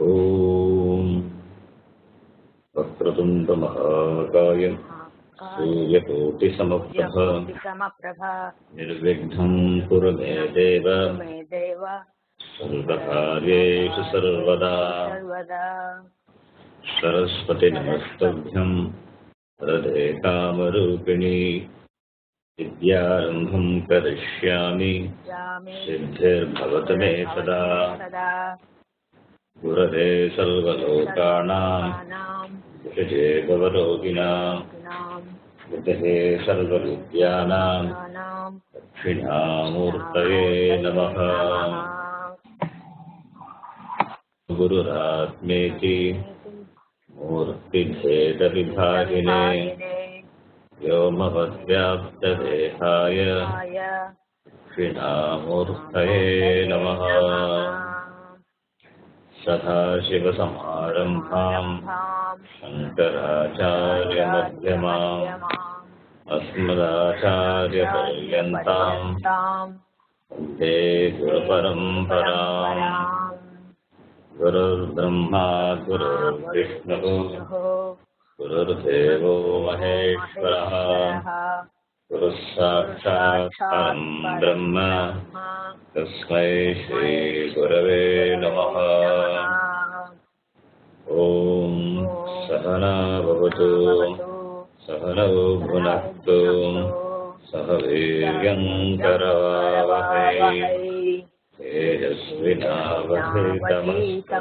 ओम वक्रतुंड महाकाय सूर्यकोटिसमप्रभा निर्विघ्नं कुरु मे देव सर्वकार्येषु सर्वदा सरस्वती नमस्तुभ्यं वरदे कामरूपिणी विद्यारम्भं करिष्यामि सिद्धिर्भवतु मे सदा गुरवे सर्वलोकानां विषये भवरोगिणां विषये सर्वविद्यानां दक्षिणामूर्तये नमः। गुरुरात्मेति मूर्तिभेदविभागिने व्योमवद्व्याप्तदेहाय दक्षिणामूर्तये नमः। सदाशिवसमारम्भां शङ्कराचार्यमध्यमाम् अस्मदाचार्यपर्यन्तां वन्दे गुरुपरम्पराम्। गुरुर्ब्रह्मा गुरुर्विष्णुः गुरुर्देवो महेश्वरः गुरुः साक्षात् परं ब्रह्म तस्मै श्रीगुरवे नमः। ॐ सहना भवतु सहनौ भुनक्तु सह वीर्यं करवावहै तेजस्विनावधीतमस्तु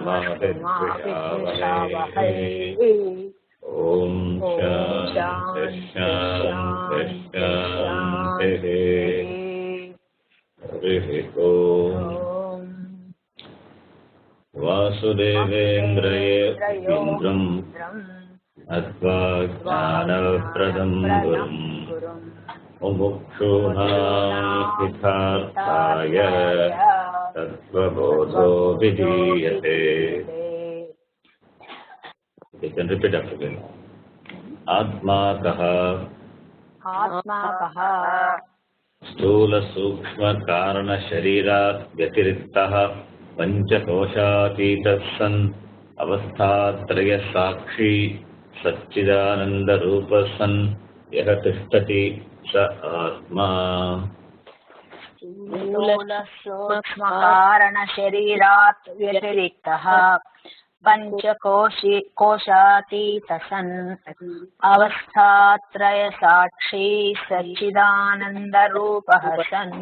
ॐ शान्तिः। हरिः ॐ वासुदेवेन्द्रये इन्द्रं नत्वा ज्ञानप्रदं गुरुं मुमुक्षूणां हितार्थाय तत्त्वबोधो विधीयते। You can repeat after me. आत्मा कः स्थूल सूक्ष्म कारण शरीरात् व्यतिरिक्तः पंचकोशातीतः सन् अवस्थात्रय साक्षी सच्चिदानंद रूपः सन् यः तिष्ठति स आत्मा। स्थूल सूक्ष्म कारण शरीरात् व्यतिरिक्तः पंचकोशातीत सन् अवस्थात्रय साक्षी सच्चिदानंद रूपः सन्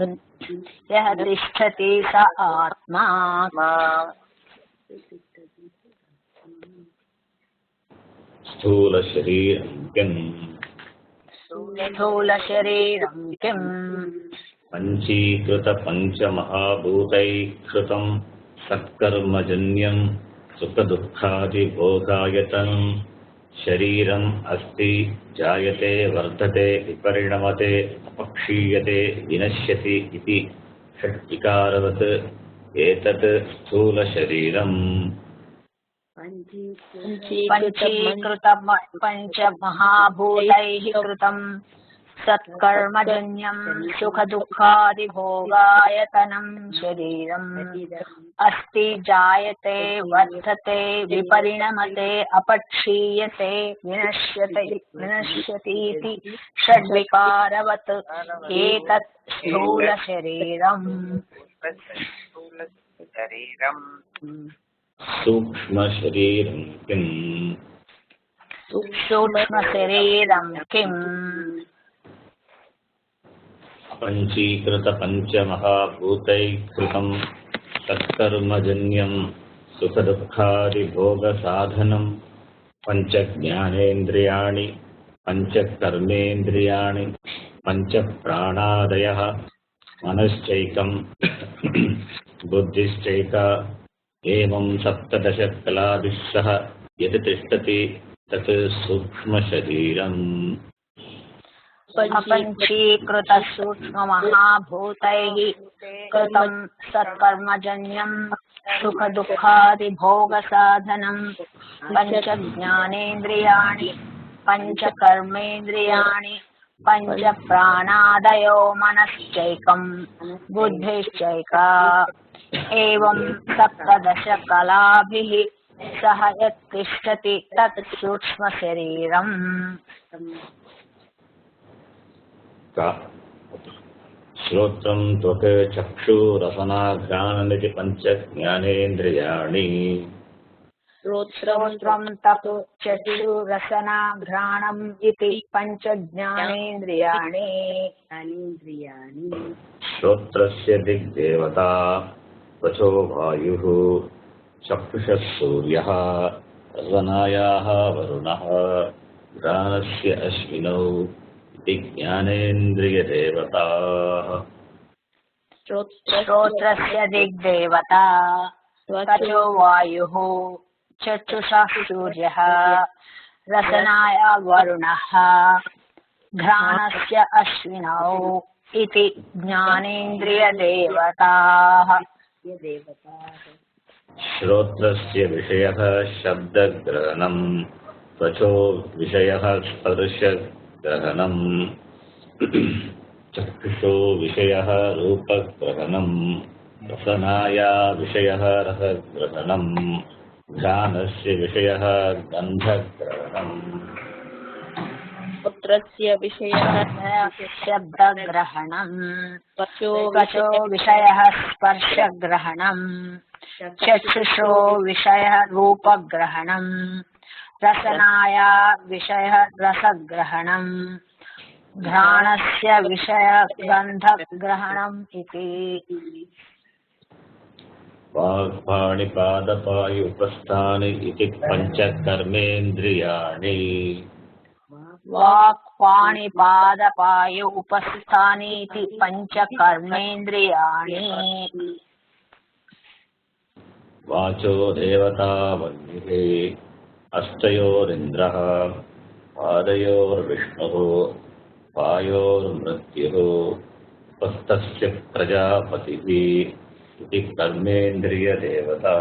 यः तिष्ठति स आत्मा। स्थूल शरीरं किम् स्थूल शरीरं किम् पंचीकृत पंचमहाभूतैः सत्कर्मजन्यं सुखदुःखादिभोगायतनं शरीरम् अस्ति। जायते वर्धते विपरिणमते अपक्षीयते विनश्यति इति षट्विकारवत् एतत् स्थूलशरीरम्। पंचीकृत पंचमहाभूतैः कृतं सत्कर्मजन्यं सुखदुःखादिभोगायतनं शरीरम् अस्ति। जायते वर्धते विपरिणमते अपक्षीयते विनश्यतीति षड्विकारवत् एतत् स्थूलशरीरम्। सूक्ष्मशरीरं किम् सूक्ष्मशरीरं किम् पंचीकृत पंचमहाभूतैः कृतं सत्कर्मजन्यं सुखदुःखादिभोगसाधनं पंचज्ञानेन्द्रियाणि पंचकर्मेन्द्रियाणि पंचप्राणादयः मनश्चैकं बुद्धिश्चैका एवं सप्तदश कलाभिः यत् तिष्ठति तत् सूक्ष्मशरीरम्। अपंचीकृत सूक्ष्म महाभूतैः कृतं सत्कर्मजन्यं सुख दुःखादि भोग साधनं पंच ज्ञानेन्द्रियाणि पंच कर्मेन्द्रियाणि पंच प्राणादयो मनश्चैकं बुद्धिश्चैका एवं सप्तदश कलाभिः सः यत्तिष्ठति तत् सूक्ष्मशरीरम् श्रोत्रं त्वक् चक्षुरसनाघ्राणमिति पञ्च ज्ञानेन्द्रियाणि श्रोत्रं तत् चक्षुरसनाघ्राणम् इति पञ्च ज्ञानेन्द्रियाणि श्रोत्रस्य दिग्देवता त्वचो वायुः चक्षुषः सूर्यः रसनायाः वरुणः घ्राणस्य अश्विनौ इति ज्ञानेन्द्रियदेवताः श्रोत्रस्य दिग्देवता त्वचो वायुः चक्षुषः सूर्यः रसनाया वरुणः घ्राणस्य अश्विनौ इति ज्ञानेन्द्रियदेवताः श्रोत्रस्य विषयः शब्दग्रहणम् त्वचो विषयः स्पर्शग्रहणम् चक्षुषो विषयः रूपग्रहणम् रसनाया विषयः रसग्रहणम् घ्राणस्य विषयः गन्धग्रहणम् पुत्रस्य विषयः शब्दग्रहणम् त्वचो विषयः स्पर्शग्रहणम् चक्षुषो विषयः रूपग्रहणम् रसनाया विषयः रसग्रहणम् घ्राणस्य विषयः गन्धग्रहणम् इति वाक्पाणिपादपायुपस्थानि इति पञ्चकर्मेन्द्रियाणि वाक्पाणिपादपायु उपस्थानि इति पञ्चकर्मेन्द्रियाणि वाचो देवता वह्निः हस्तयोरिन्द्रः पादयोर्विष्णुः पायोर्मृत्युः उपस्थस्य प्रजापतिः इति कर्मेन्द्रियदेवता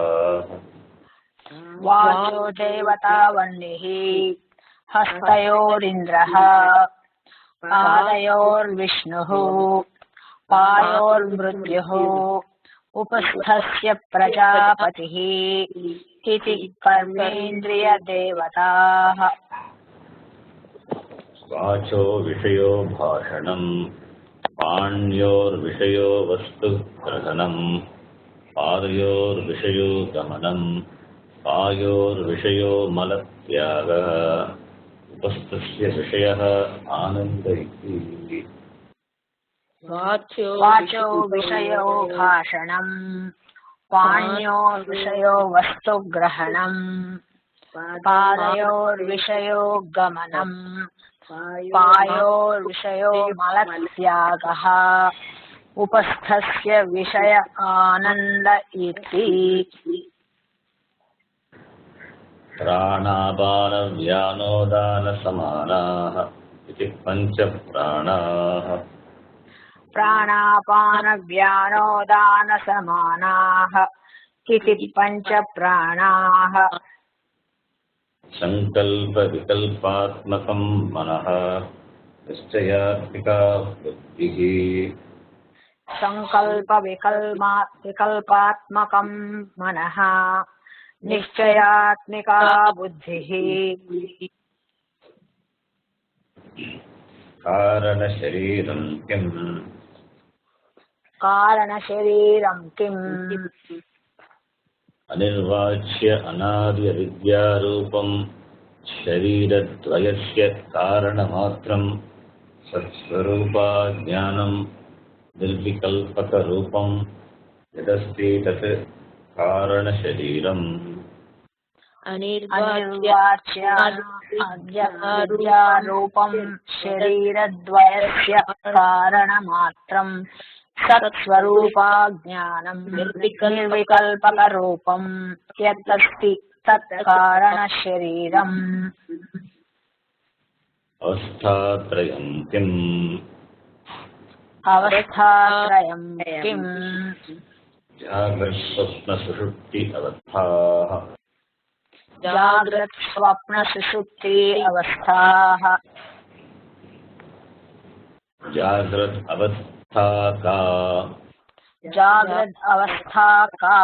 वाचो देवता वह्निः हस्तयोरिन्द्रः पादयोर्विष्णुः पायोर्मृत्युः उपस्थस्य प्रजापतिः इति कर्मेन्द्रियदेवताः वाचो विषयो भाषणम् पाण्योर्विषयो वस्तुग्रहणम् पादयोर्विषयो गमनम् पायोर्विषयो मलत्यागः उपस्थस्य विषयः आनन्द इति वाचो विषयो भाषणम् पाण्योर्विषयो वस्तुग्रहणम् पादयोर्विषयो गमनम् पायोर्विषयो मलत्यागः उपस्थस्य विषय आनन्द इति प्राणापानव्यानोदानसमानाः इति पञ्चप्राणाः प्राणापानव्यानोदानसमानाः इति पञ्चप्राणाः सङ्कल्पविकल्पात्मकं मनः निश्चयात्मिका बुद्धिः सङ्कल्पविकल्पात्मकं मनः निश्चयात्मिका बुद्धिः कारणशरीरं किम् कारणशरीरं किम् अनिर्वाच्य अनादिविद्यारूपं शरीरद्वयस्य कारणमात्रं सत्स्वरूपाज्ञानं निर्विकल्पकरूपं यदस्ति तत् कारणशरीरम् अनिर्वाच्यारूपं शरीरद्वयस्य कारणमात्रं सत्स्वरूपाज्ञानं निर्विकल्पकरूपं यदस्ति तत् कारणशरीरम् अवस्थात्रयं किम् अवस्थात्रयं किम् जागृत्स्वप्नसुषुप्ति अवस्थाः जाग्रत् स्वप्न सुषुप्ति अवस्थाः जाग्रत् अवस्था का जाग्रत् अवस्था का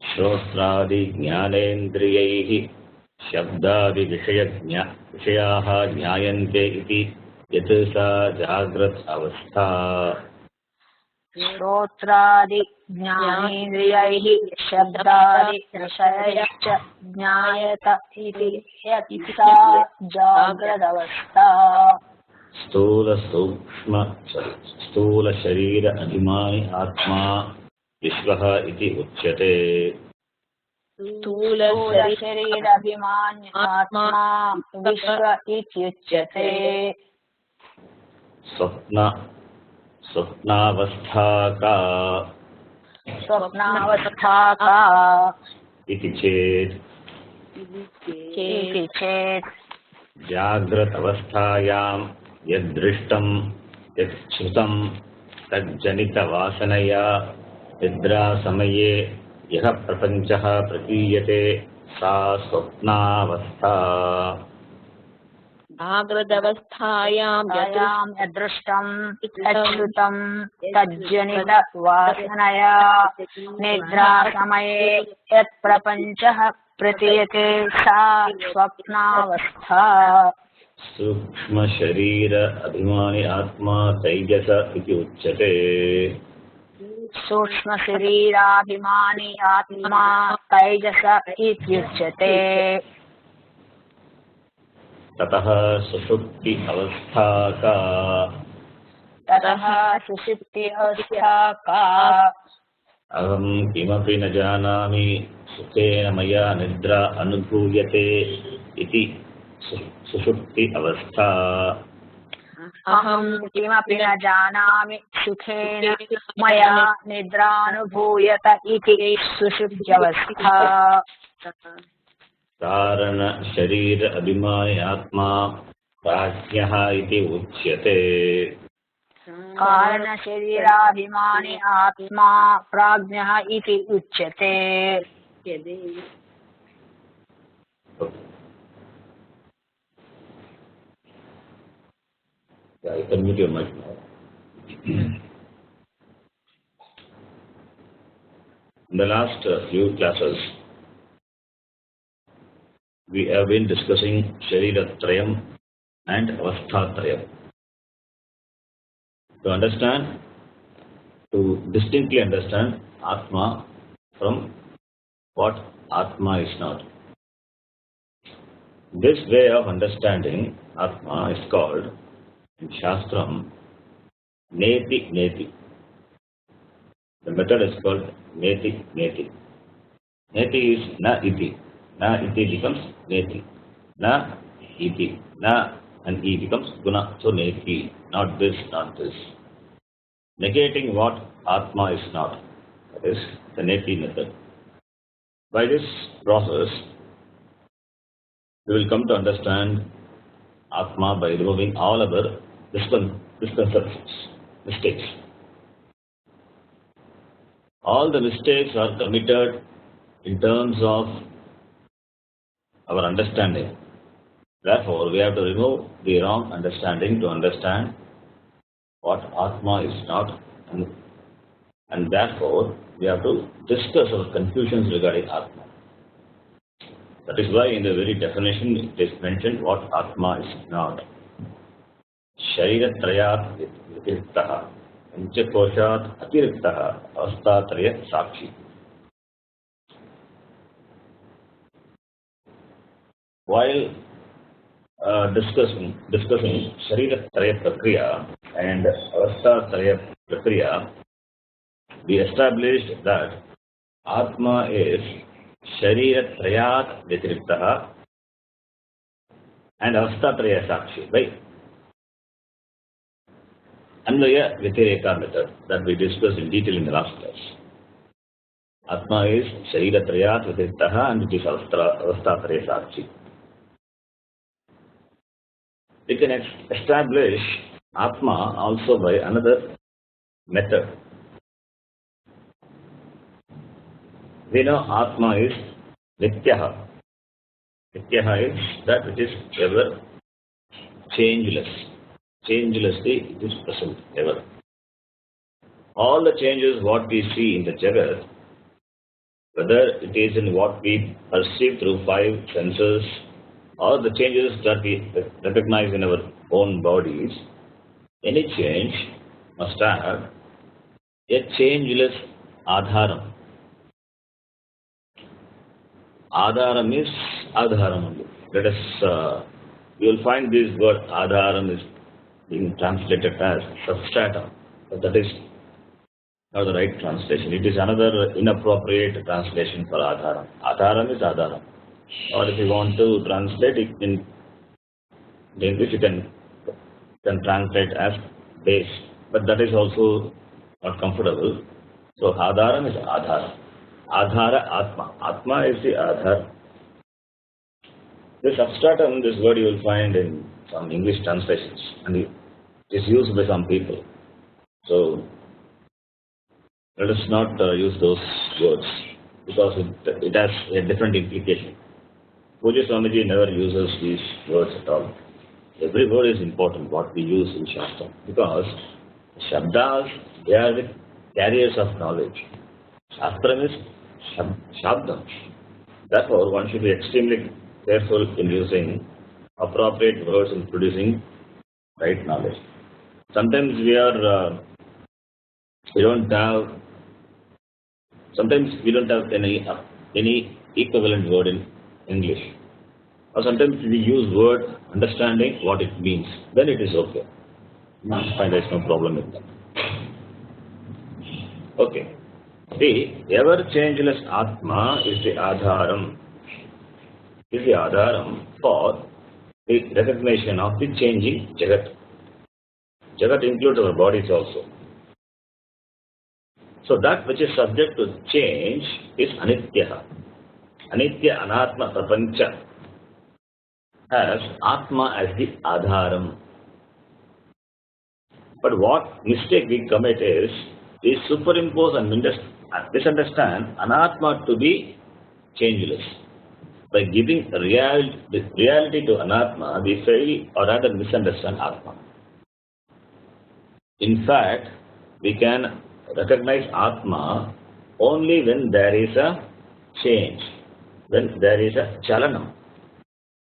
श्रोत्रादि ज्ञानेन्द्रियैः विषयाः ज्ञायन्ते इति यत् सा जाग्रत् अवस्था श्रोत्रादि ज्ञानेन्द्रियैः शब्दादि विषयश्च ज्ञायत इति यत् सा जाग्रदवस्था स्थूल शरीर अभिमानी आत्मा विश्वः इति उच्यते स्थूल शरीराभिमानी आत्मा विश्व इत्युच्यते स्वप्नावस्था का इति चेत् जाग्रत अवस्थायां यद्दृष्टं यच्छ्रुतं तज्जनितवासनया निद्रा समये यः प्रपञ्चः प्रतीयते सा स्वप्नावस्था जाग्रदवस्थायां यदृष्टं यच्छ्रुतं तज्जनितवासनया निद्रा समये यत् प्रपञ्चः प्रतीयते सा स्वप्नावस्था सूक्ष्म शरीर अभिमानी आत्मा तैजस इति उच्यते सूक्ष्म शरीराभिमानी आत्मा तैजस इत्युच्यते ततः सुषुप्ति अवस्था का अहं किमपि न जानामि सुखेन मया निद्रा अनुभूयते इति सुषुप्ति अवस्था अहं किमपि न जानामि सुखेन मया निद्रानुभूयत इति सुषुप्त्यवस्था कारण शरीर अभिमानी आत्मा प्राज्ञः इति उच्यते कारण शरीराभिमानी आत्मा प्राज्ञः इति उच्यते Yeah, you can mute your mic now. In the last few classes, we have been discussing Shariratrayam and Avasthatrayam. To distinctly understand Atma from what Atma is not. This way of understanding Atma is called in Shastram Neti. The method is called Neti. Neti is na iti. Na iti becomes neti. Na iti. Na and e becomes guna. So neti. Not this, not this. Negating what Atma is not. That is the neti method. By this process, we will come to understand Atma by removing all other misconceptions, mistakes. All the mistakes are committed in terms of our understanding. Therefore, we have to remove the wrong understanding to understand what Atma is not, and therefore we have to discuss our confusions regarding Atma. That is why in the very definition it is mentioned what Atma is not. Shariratrayat vitiriktaha, panchakoshat atiriktaha, avastatraya sakshi. While discussing Shariratraya Prakriya and Avastatraya Prakriya, we established that Atma is Shariratrayat Vitiriktaha and Avastatraya Sakshi, right? Anvaya Vitireka method that we discussed in detail in the last class. Atma is Shariratrayat Vitiriktaha and it is Avastatraya Sakshi. We can establish Atma also by another method. We know Atma is Nityaha. Nityaha is that which is ever changeless. Changelessly it is present ever. All the changes what we see in the Jagat, whether it is in what we perceive through five senses or the changes that we recognize in our own bodies, any change must have a changeless adharam. Adharam is adharam only. Let us, you will find this word adharam is being translated as substratum, but that is not the right translation. It is another inappropriate translation for adharam. Adharam is adharam. Or if you want to translate it in English, you can translate as base, but that is also not comfortable. So adharam is adhara. Adhara atma. Atma is the adhar. This substratum, this word you will find in some English translations, and it is used by some people. So let us not use those words because it has a different implication. Puja Swamiji never uses these words at all. Every word is important, what we use in Shastra, because Shabdas, they are the carriers of knowledge. Shastra is Shabdam. Therefore, one should be extremely careful in using appropriate words in producing right knowledge. Sometimes sometimes we don't have any equivalent word in English. Or sometimes we use word understanding what it means. Then it is okay. I find there is no problem with that. Okay. The ever-changeless Atma is the Adharam. Is the Adharam for the recognition of the changing Jagat. Jagat includes our bodies also. So that which is subject to change is Anitya. Anitya Anatma Prapancha has Atma as the Adharam. But what mistake we commit is we superimpose and misunderstand Anatma to be changeless. By giving reality to Anatma, we fail or rather misunderstand Atma. In fact, we can recognize Atma only when there is a change, when there is a chalanam.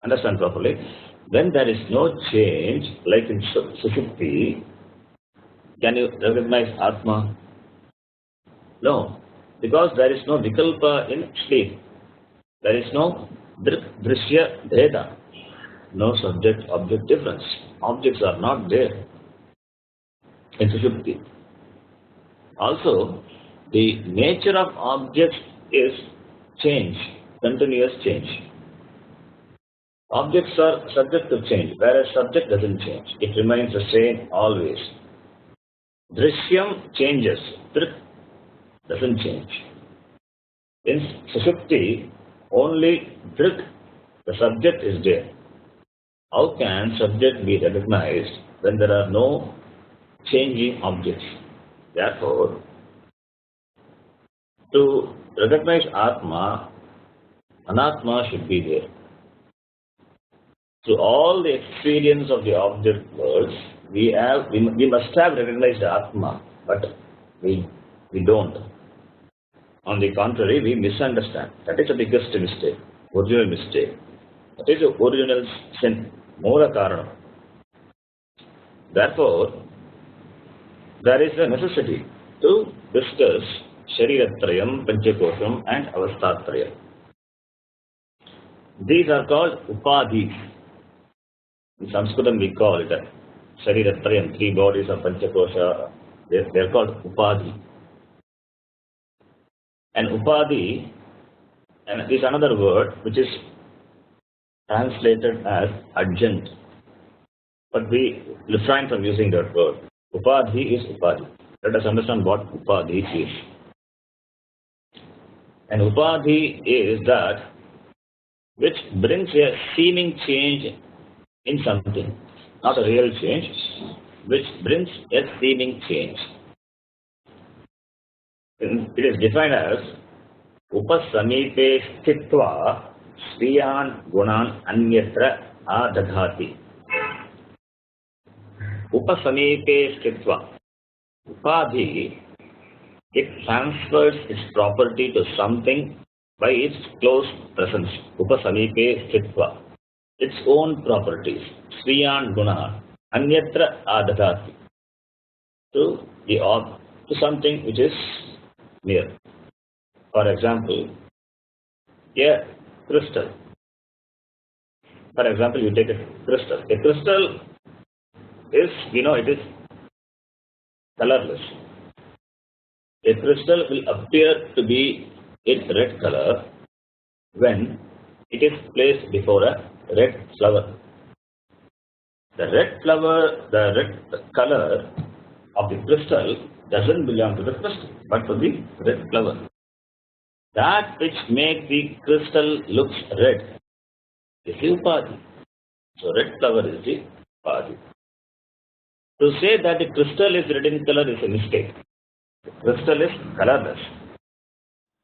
Understand properly? When there is no change, like in Sushupti, can you recognize Atma? No, because there is no vikalpa in sleep. There is no drishya bheda, no subject-object difference. Objects are not there in Sushupti. Also, the nature of objects is change, continuous change. Objects are subject to change, whereas subject doesn't change. It remains the same always. Drishyam changes, Drit doesn't change. In Sushupti, only Drit, the subject is there. How can subject be recognized when there are no changing objects? Therefore, to recognize Atma, Anatma should be there. Through all the experience of the object worlds, we must have recognized Atma, but we don't. On the contrary, we misunderstand. That is the biggest mistake, original mistake. That is the original sin, Mula Karana. Therefore, there is a necessity to discuss Shariratrayam, Panchakosham and Avastatrayam. These are called Upadhis. In Sanskritam we call it Shariratrayam, three bodies of Panchakosha. They are called Upadhi. And Upadhi and is another word which is translated as adjunct. But we refrain from using that word. Upadhi is Upadhi. Let us understand what Upadhi is. And Upadhi is that which brings a seeming change in something, not a real change, which brings a seeming change. It is defined as Upasamipe sthitva sriyan gunan anyatra adadhati. Upasamipe sthitva. Upadhi, it transfers its property to something by its close presence, upasamipe sthitva, its own properties, sriyan guna, anyatra adadati, to to something which is near. For example, a crystal. For example, you take a crystal. A crystal is, it is colorless. A crystal will appear to be in red color when it is placed before a red flower. The red color of the crystal doesn't belong to the crystal, but to the red flower. That which makes the crystal looks red is the upadi. So red flower is the upadi. To say that the crystal is red in color is a mistake. The crystal is colorless.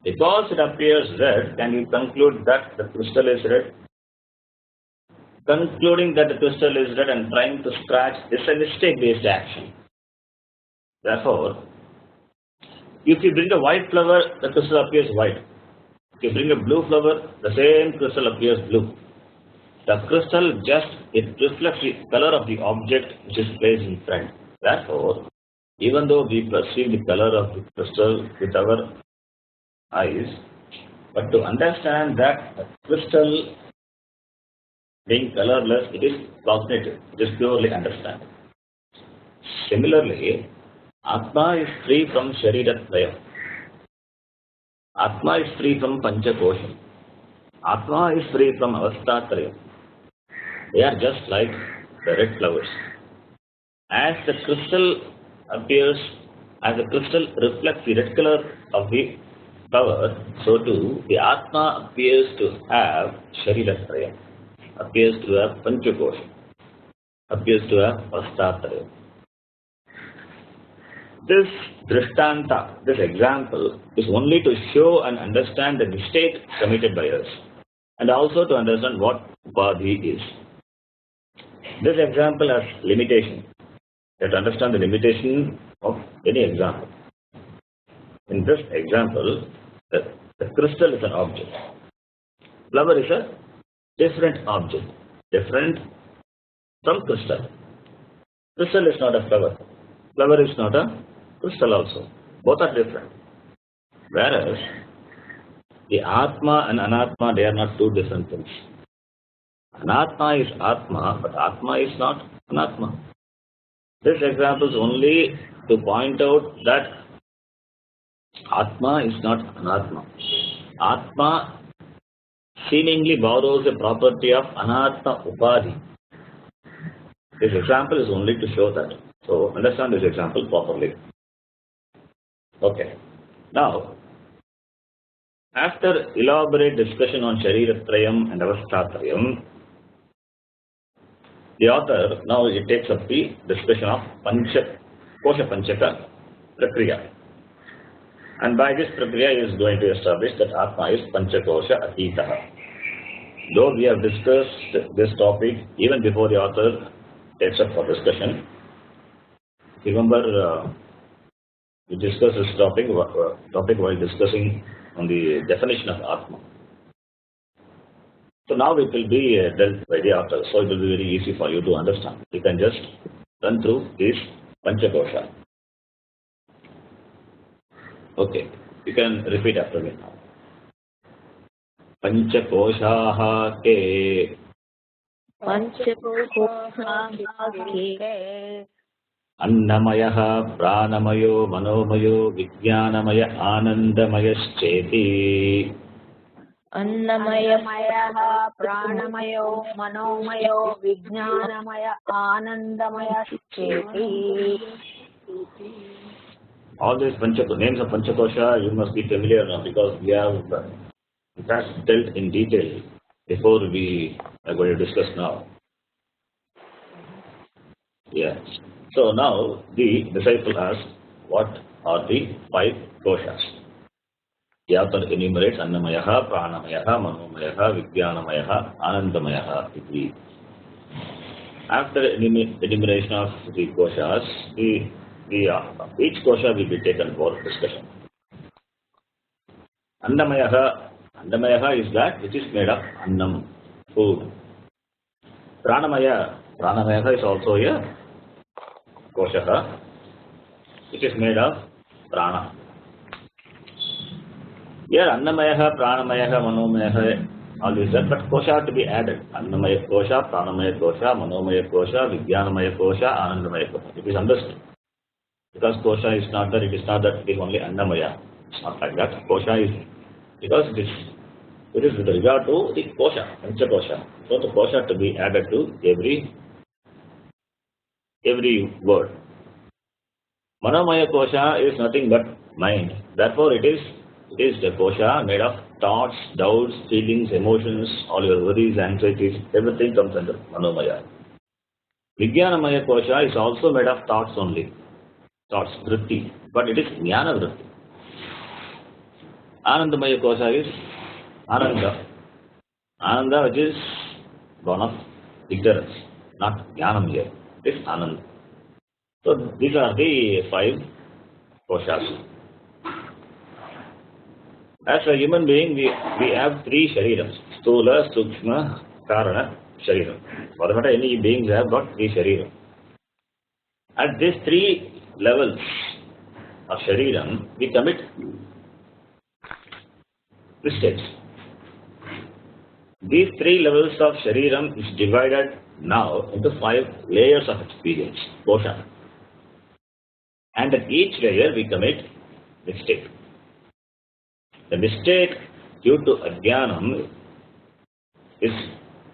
Because it appears red, can you conclude that the crystal is red? Concluding that the crystal is red and trying to scratch is a mistake-based action. Therefore, if you bring a white flower, the crystal appears white. If you bring a blue flower, the same crystal appears blue. The crystal it reflects the color of the object which is placed in front. Therefore, even though we perceive the color of the crystal with our eyes, but to understand that the crystal being colorless, it is cognitive, it is purely understanding. Similarly, Atma is free from Shariratrayam. Atma is free from Panchakosham. Atma is free from Avastatrayam. They are just like the red flowers. As the crystal reflects the red color of the flower, so too the Atma appears to have Shariratrayam, appears to have Panchakosham, appears to have Avastatrayam. This drishtanta, this example, is only to show and understand the mistake committed by us, and also to understand what upadhi is. This example has limitation. You have to understand the limitation of any example. In this example, the crystal is an object. Flower is a different object, different from crystal. Crystal is not a flower. Flower is not a crystal also. Both are different. Whereas the Atma and Anatma, they are not two different things. Anatma is Atma, but Atma is not Anatma. This example is only to point out that Atma is not Anatma. Atma seemingly borrows a property of Anatma Upadhi. This example is only to show that. So understand this example properly. Okay. Now, after elaborate discussion on Shariratrayam and Avastatrayam, the author now it takes up the discussion of Kosha Panchaka Prakriya. And by this Prakriya he is going to establish that Atma is Panchakosha Atitaha. Though we have discussed this topic even before the author takes up for discussion, remember we discussed this topic while discussing on the definition of Atma. So now it will be dealt by the author, so it will be very easy for you to understand. You can just run through this Panchakosha. Okay, you can repeat after me now. Panchakoshaha ke Annamaya Pranamayo Manomayo Vijnanamaya Anandamayashcheti. Annamaya Pranamayo Manomayo Vijnanamaya Anandamayashcheti. All these names of Panchakosha you must be familiar now, because we have dealt in detail before we are going to discuss now. Yes. So now the disciple asks, what are the 5 koshas? The author enumerates Annamayaha, Pranamayaha, Manomayaha, Vijnanamayaha, Anandamayaha. After enumeration of the koshas, each kosha will be taken for discussion. Annamayaha Annamaya is that which is made of annam, food. Pranamaya is also a kosha, which is made of prana. Here Annamaya, Pranamaya, Manomaya, all is that, but kosha to be added. Annamaya kosha, Pranamaya kosha, Manomaya kosha, Vijnanamaya kosha, Anandamaya kosha. It is understood. Because kosha is not that, it is not that it is only Annamaya. It's not like that. Kosha is, because it is with regard to the kosha, Pancha kosha. So the kosha to be added to every word. Manomaya kosha is nothing but mind. Therefore, it is the kosha made of thoughts, doubts, feelings, emotions, all your worries, anxieties, everything comes under Manomaya. Vijnanamaya kosha is also made of thoughts only. Thoughts, vritti. But it is jnana vritti. Anandamaya kosha is Ananda. Ananda, which is born of ignorance, not jnanam here. It is Ananda. So these are the 5 koshas. As a human being, we have 3 sharirams. Stula, Sukshma, Karana, Shariram. Whatever any beings have got 3 shariram. At these 3 levels of shariram, we commit mistakes. These 3 levels of shariram is divided now into 5 layers of experience, kosha. And at each layer we commit mistake. The mistake due to ajnanam is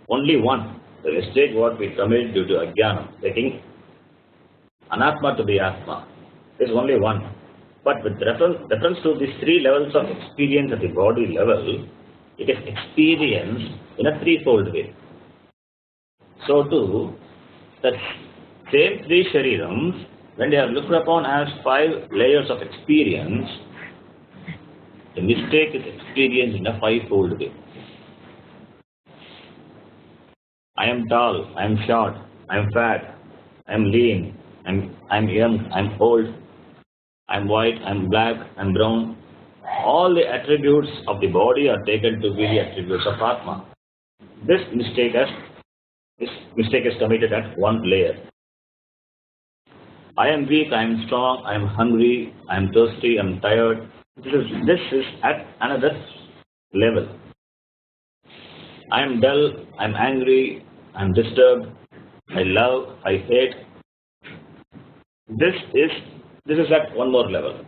only one. The mistake what we commit due to ajnanam, taking anatma to be atma, is only one. But with reference to these 3 levels of experience at the body level, it is experienced in a threefold way. So too, the same 3 sharirams, when they are looked upon as 5 layers of experience, the mistake is experienced in a 5-fold way. I am tall, I am short, I am fat, I am lean, I am young, I am old, I am white, I am black, I am brown. All the attributes of the body are taken to be the attributes of Atma. This mistake is committed at one layer. I am weak, I am strong, I am hungry, I am thirsty, I am tired. This is at another level. I am dull, I am angry, I am disturbed, I love, I hate. This is at one more level.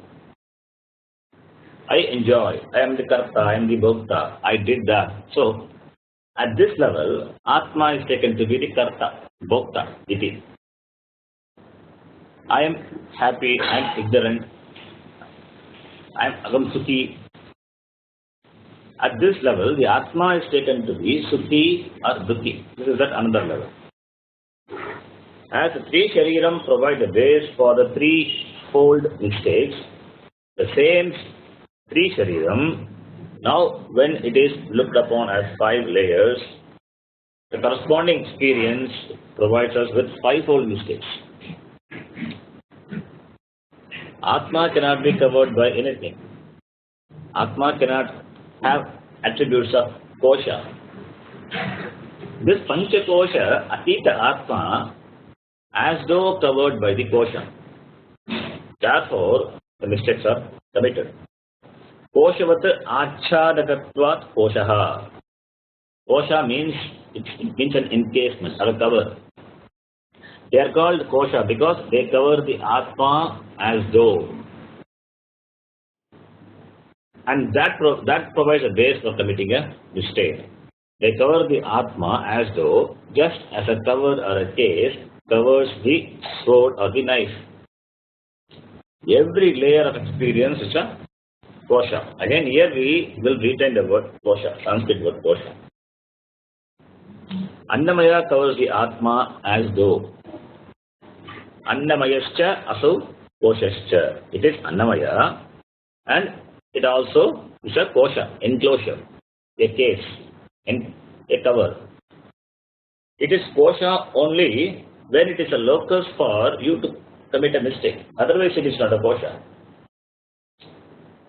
I enjoy, I am the karta, I am the bhokta, I did that. So at this level, Atma is taken to be the karta, bhokta, iti. I am happy, I am ignorant, I am agam sukhi. At this level, the Atma is taken to be sukhi or dukhi. This is at another level. As the 3 shariram provide the base for the 3-fold mistakes, the same 3 shariram, now when it is looked upon as 5 layers, the corresponding experience provides us with 5-fold mistakes. Atma cannot be covered by anything. Atma cannot have attributes of kosha. This pancha kosha, atita atma, as though covered by the kosha. Therefore, the mistakes are committed. Koshavat achadakatvat koshaha. Kosha means it means an encasement or a cover. They are called kosha because they cover the atma as though. And that provides a base for committing a mistake. They cover the atma as though, just as a cover or a case covers the sword or the knife. Every layer of experience is a kosha. Again, here we will retain the word kosha, Sanskrit word kosha. Annamaya covers the atma as though. Annamayascha asau koshascha. It is Annamaya and it also is a kosha, enclosure, a case, a cover. It is kosha only when it is a locus for you to commit a mistake. Otherwise, it is not a kosha.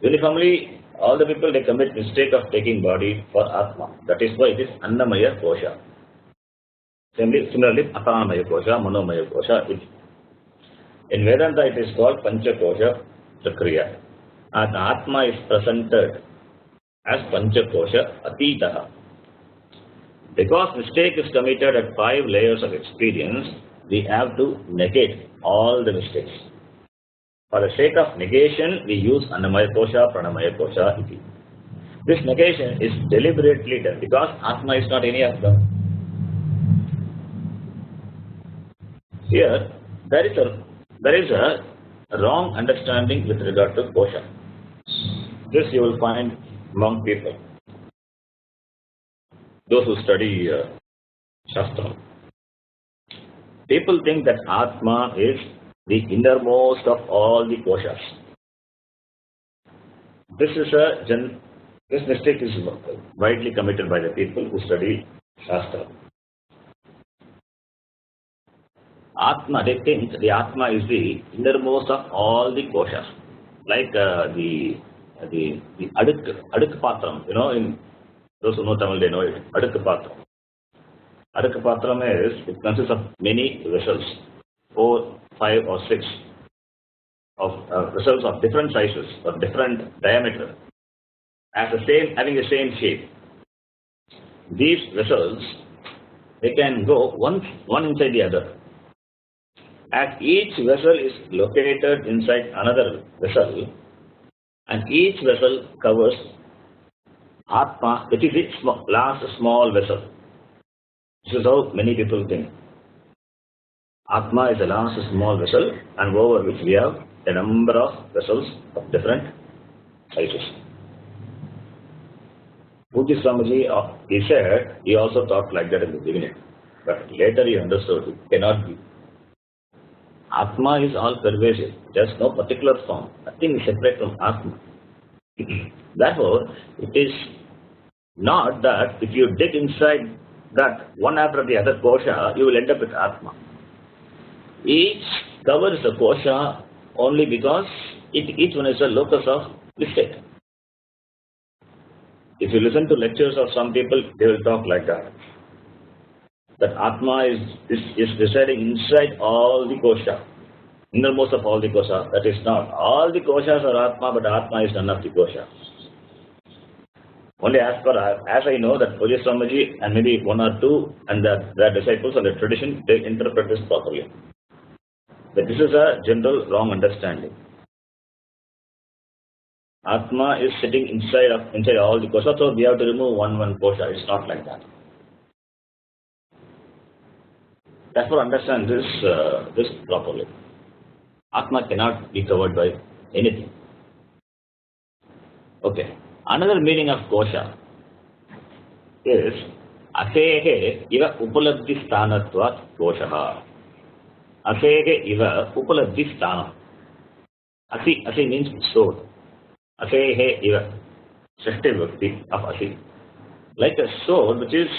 Uniformly, all the people they commit mistake of taking body for Atma. That is why it is Annamaya Kosha. Similarly, Apanamaya Kosha, Manomaya Kosha. In Vedanta, it is called Pancha Kosha Prakriya. And Atma is presented as Pancha Kosha Atitaha. Because mistake is committed at 5 layers of experience, we have to negate all the mistakes. For the sake of negation, we use Annamaya Kosha, Pranamaya Kosha, iti. This negation is deliberately done because Atma is not any of them. Here, there is a wrong understanding with regard to Kosha. This you will find among people, those who study Shastra. People think that Atma is the innermost of all the koshas. This mistake is widely committed by the people who study Shastra. Atma, they think the Atma is the innermost of all the koshas, like the Aduk Patram. In those who know Tamil, they know it. Aduk Patram. Aduk Patram it consists of many vessels, 4, 5, or 6 of vessels of different sizes or different diameter, having the same shape. These vessels, they can go one inside the other. As each vessel is located inside another vessel, and each vessel covers Atma, which is the last small vessel. This is how many people think. Atma is the last small vessel, and over which we have a number of vessels of different sizes. Puji Swamiji, he said, he also thought like that in the beginning, but later he understood it cannot be. Atma is all pervasive. There is no particular form. Nothing is separate from Atma. Therefore, it is not that if you dig inside that one after the other kosha, you will end up with Atma. Each covers the kosha only because each one is a locus of mistake. If you listen to lectures of some people, they will talk like that. That Atma is residing inside all the kosha, innermost of all the kosha. That is not. All the koshas are Atma, but Atma is none of the kosha. Only as I know that Puji Swamiji and maybe one or two and their disciples and the tradition, they interpret this properly. But this is a general wrong understanding. Atma is sitting inside all the kosha, so we have to remove one kosha. It's not like that. Therefore, understand this properly. Atma cannot be covered by anything. Okay. Another meaning of kosha is asehe iva upalabdhi sthanatvat koshaha. Asehe iva upalabdhi sthanam. Asi means sword. Asehe iva. Shashti vibhakti of asi. Like a sword which is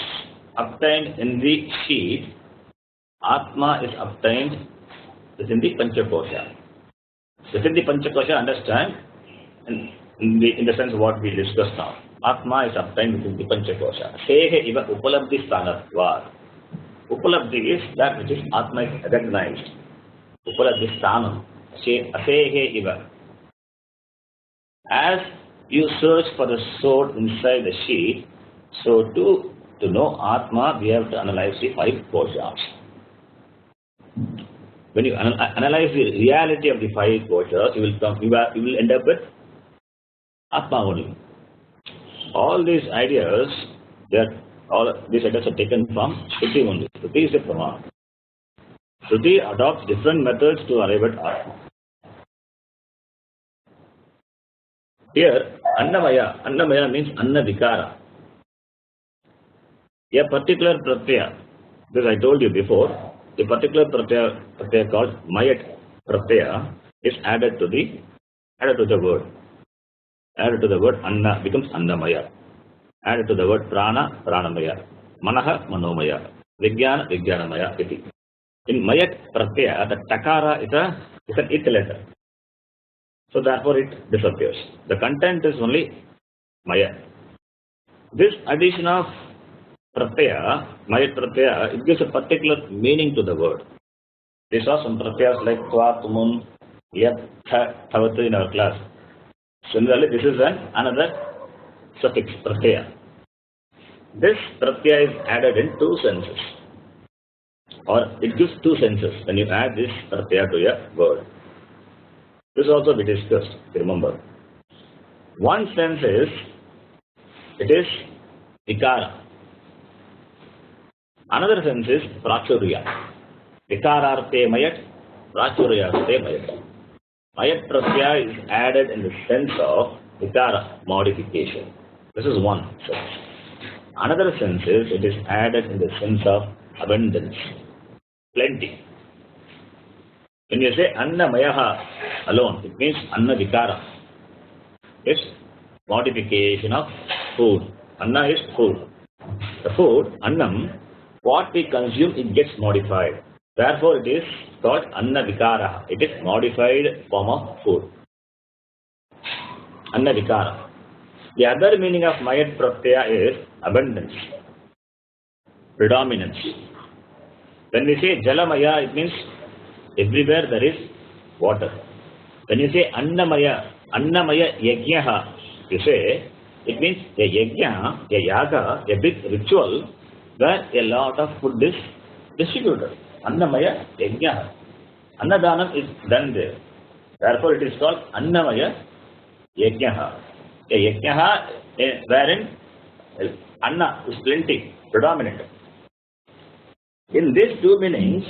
obtained in the sheath, Atma is obtained within the Panchakosha. Within the Panchakosha, understand, in the sense of what we discussed now. Atma is obtained within the Panchakosha. Sehe iva upalabdhi sthanatvat. Upalabdhi is that which is Atma is recognized. Upalabdhi sthanam. Asehe iva. As you search for the sword inside the sheath, so to know Atma, we have to analyze the 5 koshas. When you analyze the reality of the 5 koshas, you will end up with Atma only. All these ideas are taken from Shruti only. Shruti is a Pramana. Shruti adopts different methods to arrive at Atma. Here, Annamaya means Anna Vikara. A particular pratyaya, this I told you before, a particular pratyaya called Mayat pratyaya is added to the word. Added to the word Anna becomes Annamaya. Added to the word Prana, Pranamaya. Manaha, Manomaya. Vijnana, Vijnanamaya. Iti. In Mayat pratyaya, the takara is an it letter. So therefore it disappears. The content is only maya. This addition of pratyaya, maya pratyaya, it gives a particular meaning to the word. We saw some pratyayas like tva, tumun, yat, tha, thavat in our class. Similarly, this is another suffix, pratyaya. This pratyaya is added in two senses, or it gives two senses when you add this pratyaya to a word. This also we discussed, remember. One sense is, it is vikara. Another sense is prachurya. Vikararte mayat, prachuryarte mayat. Mayat pratyaya is added in the sense of vikara, modification. This is one sense. Another sense is, it is added in the sense of abundance, plenty. When you say anna mayaha alone, it means anna vikara. It's modification of food. Anna is food. The food, annam, what we consume, it gets modified. Therefore, it is called anna vikara. It is modified form of food. Anna vikara. The other meaning of mayat pratyaya is abundance, predominance. When we say jalamaya, it means everywhere there is water. When you say annamaya yajnaha, you say, it means a yajna, a yaga, a big ritual where a lot of food is distributed. Annamaya yajnaha. Annadanam is done there. Therefore, it is called annamaya yajnaha. A yajnaha wherein anna is plenty, predominant. In these two meanings,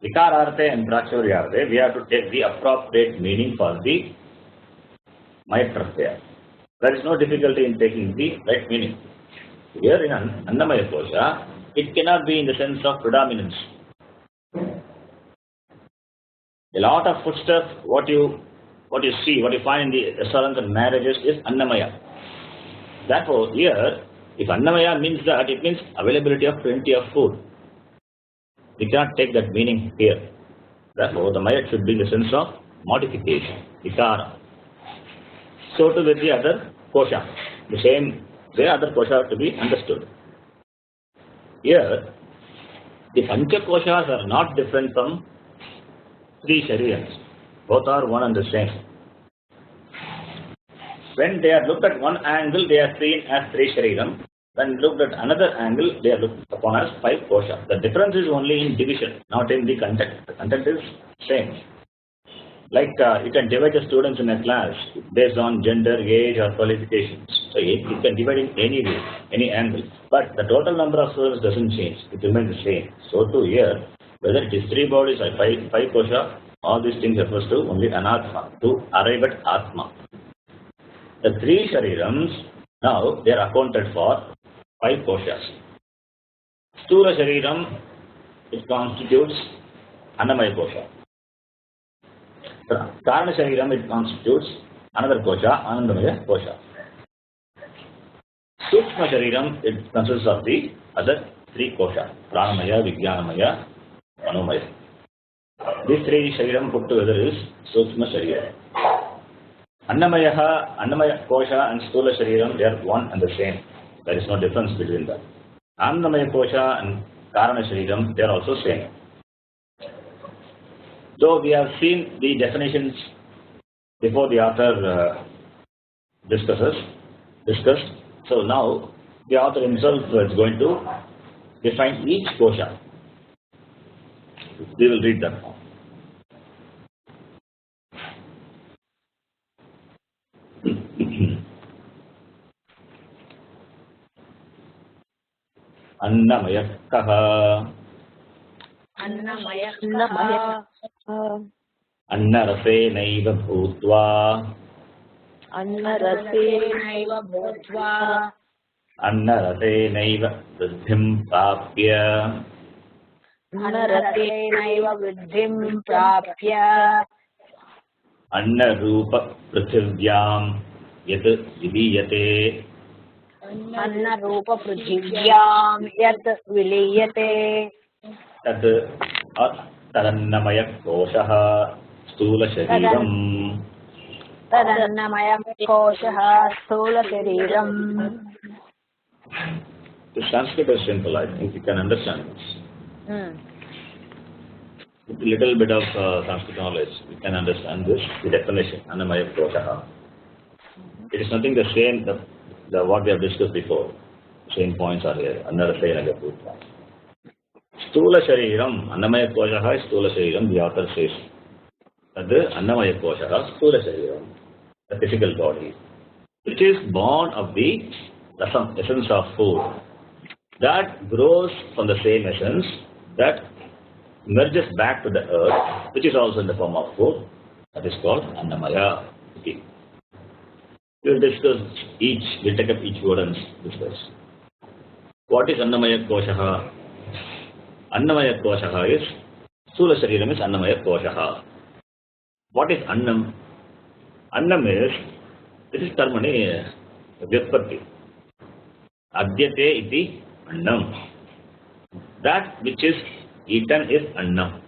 vikararte and prachuryarte, we have to take the appropriate meaning for the mayat pratyaya. There is no difficulty in taking the right meaning. Here in Annamaya Kosha, it cannot be in the sense of predominance. A lot of foodstuff, what you see, what you find in the restaurants and marriages is Annamaya. Therefore, here, if Annamaya means that, it means availability of plenty of food. We cannot take that meaning here. Therefore, the mayat should be in the sense of modification, vikara. So too with the other kosha. The same way other kosha have to be understood. Here, the pancha koshas are not different from three sharirams. Both are one and the same. When they are looked at one angle, they are seen as three shariram. When looked at another angle, they are looked upon as five kosha. The difference is only in division, not in the content. The content is same. Like you can divide the students in a class based on gender, age, or qualifications. So you can divide in any way, any angle. But the total number of students doesn't change. It remains the same. So too here, whether it is three bodies or five kosha, all these things refers to only anatma, to arrive at atma. The three sharirams, now they are accounted for five koshas. Sthula shariram, it constitutes annamaya kosha. Karana shariram, it constitutes another kosha, anandamaya kosha. Sukshma shariram, it consists of the other three kosha, pranamaya, vijnanamaya, manomaya. These three shariram put together is sukshma shariram. Annamaya kosha and sthula shariram, they are one and the same. There is no difference between them. Annamaya kosha and karana shariram, they are also same. Though we have seen the definitions before the author discussed, so now the author himself is going to define each kosha. We will read them. Annamaya kaha. Annamaya Annarasenaiva bhutva. Annarasenaiva bhutva Annarasenaiva vriddhim prapya. Annarasenaiva vriddhim prapya Annarupa prithvivyam yat viliyate. Annarupa prithvivyam yat viliyate Tad tadannamaya koshaha stula shariram. तदन्नमयः कोशः स्थूलशरीरम्. The Sanskrit is simple, I think you can understand this. With a little bit of Sanskrit knowledge, we can understand this, the definition, Annamaya Kosha. It is nothing the same, the what we have discussed before. Same points are here, another saying like a good one. Stula Shariram, Annamaya Kosha is Stula Shariram, the author says. That the Annamaya Kosha, Stula Shariram, the physical body, which is born of the essence of food, that grows from the same essence, that merges back to the earth, which is also in the form of food, that is called Annamaya. Okay. We'll discuss we'll take up each word and discuss. What is Annamaya Kosha? Annamaya Kosha is, Stula Shariram is Annamaya Kosha. What is Annam? Annam is, this is termini Vyapatti. Adyate iti Annam. That which is eaten is Annam.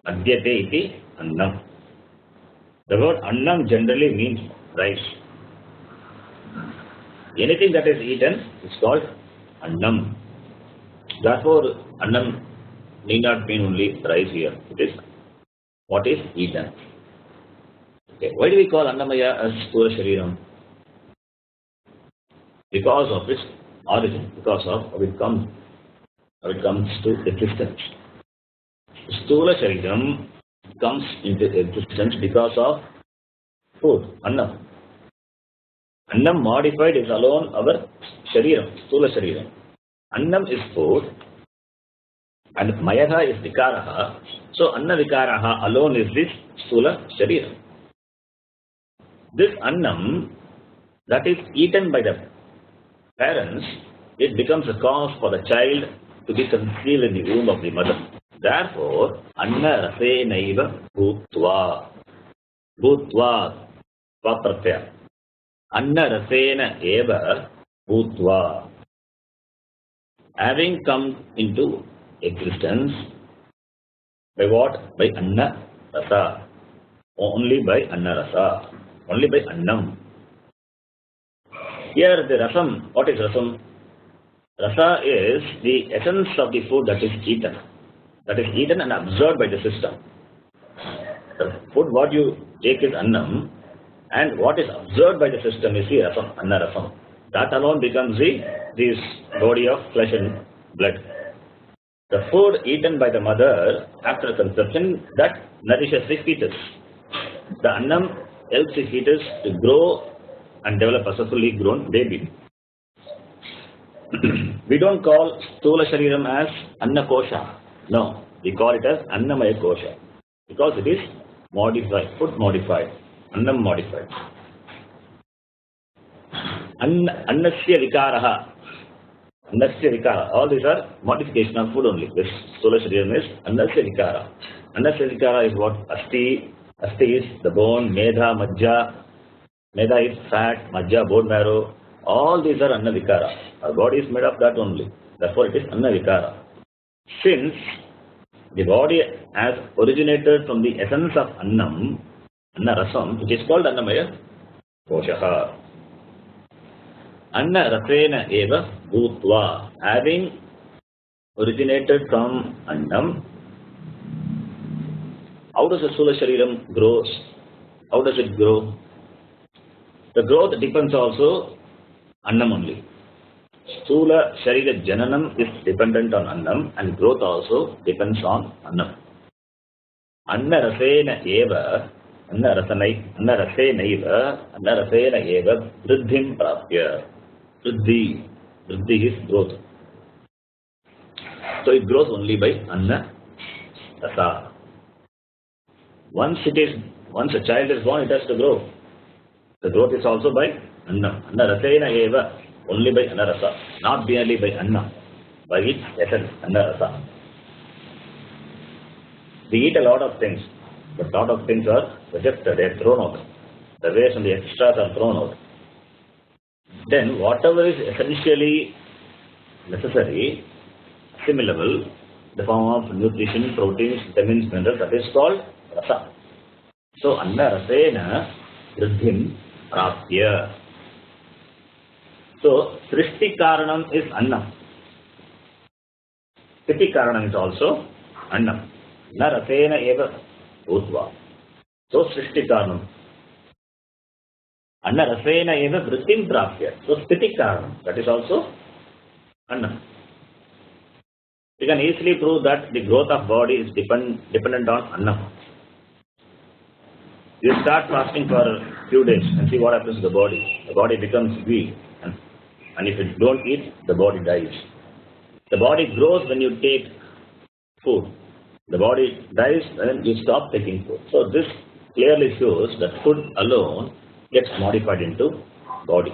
Adyate iti Annam. The word Annam generally means rice. Anything that is eaten is called Annam. Therefore, Annam need not mean only rice here. It is what is eaten. Okay. Why do we call Annamaya as Stula Shariram? Because of its origin, because of how it comes to existence. Stula Shariram comes into existence because of food, Annam. Annam modified is alone our Shariram, Stula Shariram. Annam is food and Mayaha is Vikaraha. So Anna Vikaraha alone is this Stula Shariram. This Annam that is eaten by the parents, it becomes a cause for the child to be concealed in the womb of the mother. Therefore, Anna Rasenaiva Bhutva. Bhutva Vapratyaya. Anna Rasena Eva Bhutva. Having come into existence by what? By Anna Rasa. Only by Anna Rasa. Only by Annam. Here the Rasam, what is Rasam? Rasa is the essence of the food that is eaten. That is eaten and absorbed by the system. The food what you take is Annam, and what is absorbed by the system is the Rasam, Anna Rasam. That alone becomes this body of flesh and blood. The food eaten by the mother after conception, that nourishes the fetus. The Annam helps the fetus to grow and develop as a fully grown baby. We don't call Stula Shariram as Anna Kosha. No, we call it as Annamaya Kosha. Because it is modified, food modified, Annam modified. Annasya Vikaraha. Annasya Vikara. All these are modification of food only. This Stula Shariram is Annasya Vikara. Annasya Vikara is what? Asti. Asti is the bone, Medha, Majja. Medha is fat, Majja, bone marrow. All these are Anna Vikara. Our body is made of that only. Therefore it is Anna Vikara. Since the body has originated from the essence of Annam, Anna Rasam, which is called Annamaya Koshaha. Anna Rasena Eva Bhutva. Having originated from Annam, how does the Stula Shariram grow? How does it grow? The growth depends also Annam only. Stula Sharira Jananam is dependent on Annam, and growth also depends on Annam. Anna Rasena Eva, Anna Rasena Eva, Vriddhim Prapya. Vriddhi is growth. So it grows only by Anna Rasa. Once a child is born, it has to grow. The growth is also by Anna. Anna Rasena Eva, only by Anna Rasa, not merely by Anna, by its essence, Anna Rasa. We eat a lot of things, but a lot of things are rejected, they are thrown out. The waste and the extras are thrown out. Then whatever is essentially necessary, assimilable, the form of nutrition, proteins, vitamins, minerals, that is called Rasa. So Anna Rasena Riddhim Prapya. So Srishti Karanam is Annam. Sthiti Karanam is also Annam. Na Rasena Eva Bhutva. So Srishti Karanam. Anna Rasena Eva Vritim Prapya. So Sthiti Karanam. That is also Annam. We can easily prove that the growth of body is dependent on Annam. You start fasting for a few days and see what happens to the body. The body becomes weak, and if you don't eat, the body dies. The body grows when you take food. The body dies when you stop taking food. So this clearly shows that food alone gets modified into body.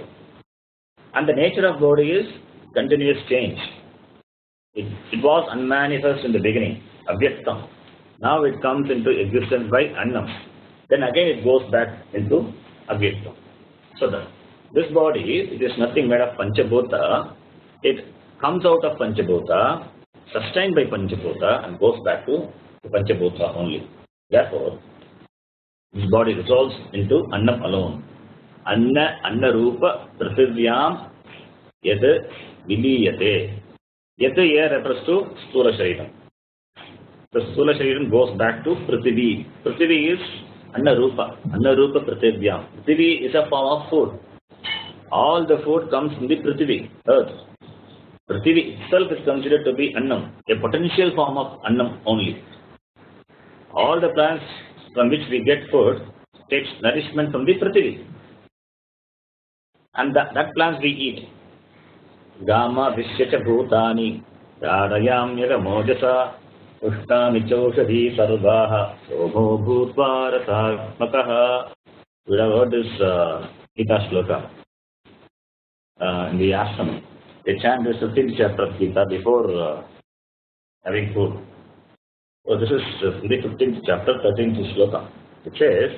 And the nature of body is continuous change. It was unmanifest in the beginning, avyaktam. Now it comes into existence by annam. Then again it goes back into avyaktam. So this body, it is nothing made of panchabhuta. It comes out of panchabhuta, sustained by panchabhuta, and goes back to the panchabhuta only. Therefore, this body resolves into annam alone. Anna rupa prithivyam yad viliyate. Yat here refers to Sthula Shariram. The Sthula Shariram goes back to Prithvi. Prithvi is Anna Rupa Prithivyam. Prithvi is a form of food. All the food comes from the Prithvi, earth. Prithvi itself is considered to be Annam, a potential form of Annam only. All the plants from which we get food takes nourishment from the Prithvi. And that plants we eat. Gama Vishyacha Bhutani Radayam Yaga Mojasa Ushtami Choshadhi Sarvaha Somo Bhutva Rasatmakaha. We have heard this Gita Shloka in the ashram. They chant this 15th chapter of Gita before having food. So this is in the 15th chapter, 13th Shloka. It says,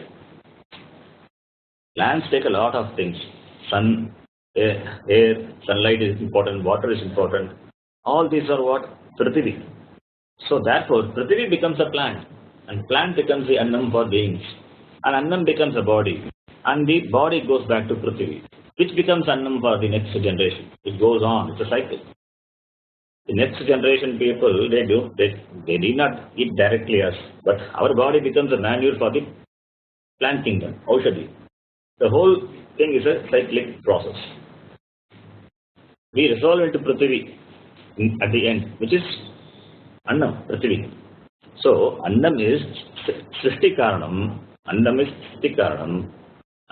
plants take a lot of things. Sun, air, sunlight is important, water is important. All these are what? Prithvi. So therefore, Prithvi becomes a plant, and plant becomes the annam for beings. And annam becomes a body, and the body goes back to Prithvi, which becomes annam for the next generation. It goes on, it's a cycle. The next generation people, they need not eat directly us, but our body becomes a manure for the plant kingdom, Aushadhi. The whole thing is a cyclic process. We resolve into Prithvi at the end, which is Annam, Prithvi. So, Annam is Srishti Karanam, Annam is Sthiti Karanam,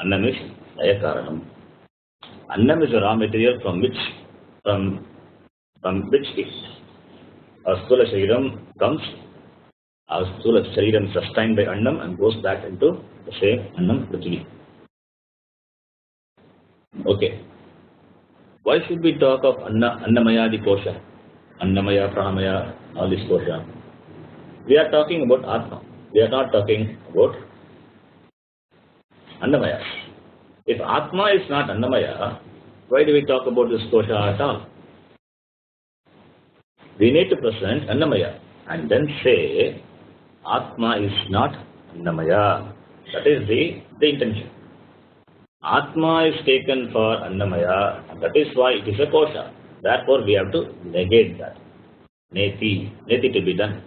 Annam is Laya Karanam. Annam is the raw material from which our Sthula Shariram comes. Our Sthula Shariram is sustained by Annam and goes back into the same Annam, Prithvi. Okay. Why should we talk of Annamaya the Kosha? Annamaya, Pranamaya, all this Kosha. We are talking about Atma. We are not talking about Annamaya. If Atma is not Annamaya, why do we talk about this Kosha at all? We need to present Annamaya and then say Atma is not Annamaya. That is the intention. Atma is taken for Annamaya, and that is why it is a Kosha. Therefore, we have to negate that. Neti to be done.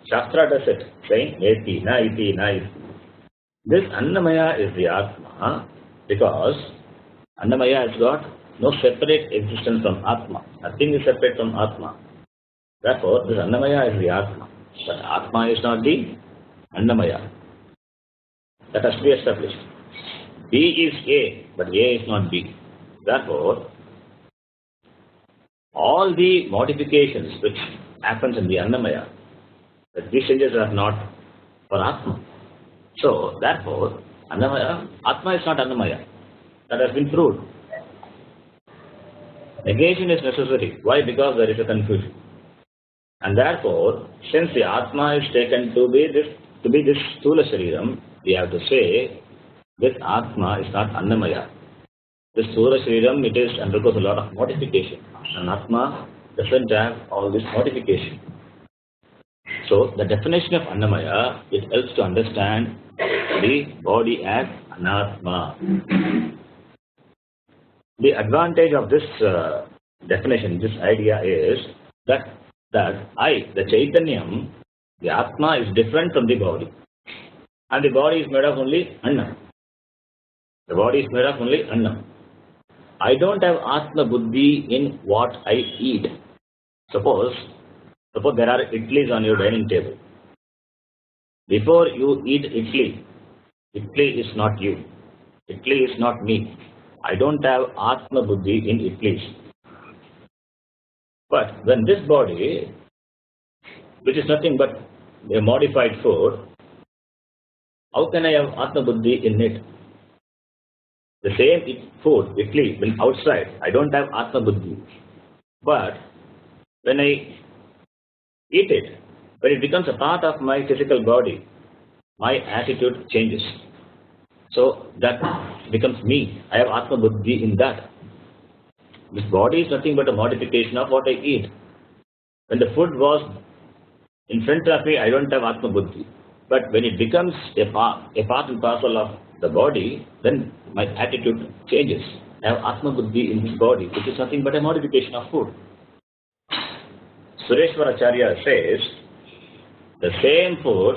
Shastra does it, saying Neti, na iti, na iti. This Annamaya is the Atma because Annamaya has got no separate existence from Atma. Nothing is separate from Atma. Therefore, this Annamaya is the Atma. But Atma is not the Annamaya. That has to be established. B is A, but A is not B. Therefore, all the modifications which happens in the Annamaya, these changes are not for Atma. So, therefore, Atma is not Annamaya. That has been proved. Negation is necessary. Why? Because there is a confusion. And therefore, since the Atma is taken to be this Sthula Shariram, we have to say this Atma is not Annamaya. This Sthula Shariram, it undergoes a lot of modification. And Atma doesn't have all this modification. So the definition of Annamaya, it helps to understand the body as Anatma. The advantage of this definition, this idea is that I, the Chaitanyam, the Atma is different from the body. And the body is made of only Annam. The body is made of only Annam. I don't have Atma Buddhi in what I eat. Suppose there are idlis on your dining table. Before you eat idli is not you. Idli is not me. I don't have Atma Buddhi in idlis. But when this body, which is nothing but a modified food, how can I have Atma Buddhi in it? The same food, idli, when outside, I don't have Atma Buddhi. But when I eat it, when it becomes a part of my physical body, my attitude changes. So that becomes me. I have Atma Buddhi in that. This body is nothing but a modification of what I eat. When the food was in front of me, I don't have Atma Buddhi. But when it becomes a part and parcel of the body, then my attitude changes. I have Atma Buddhi in this body, which is nothing but a modification of food. Sureshwaracharya says, the same food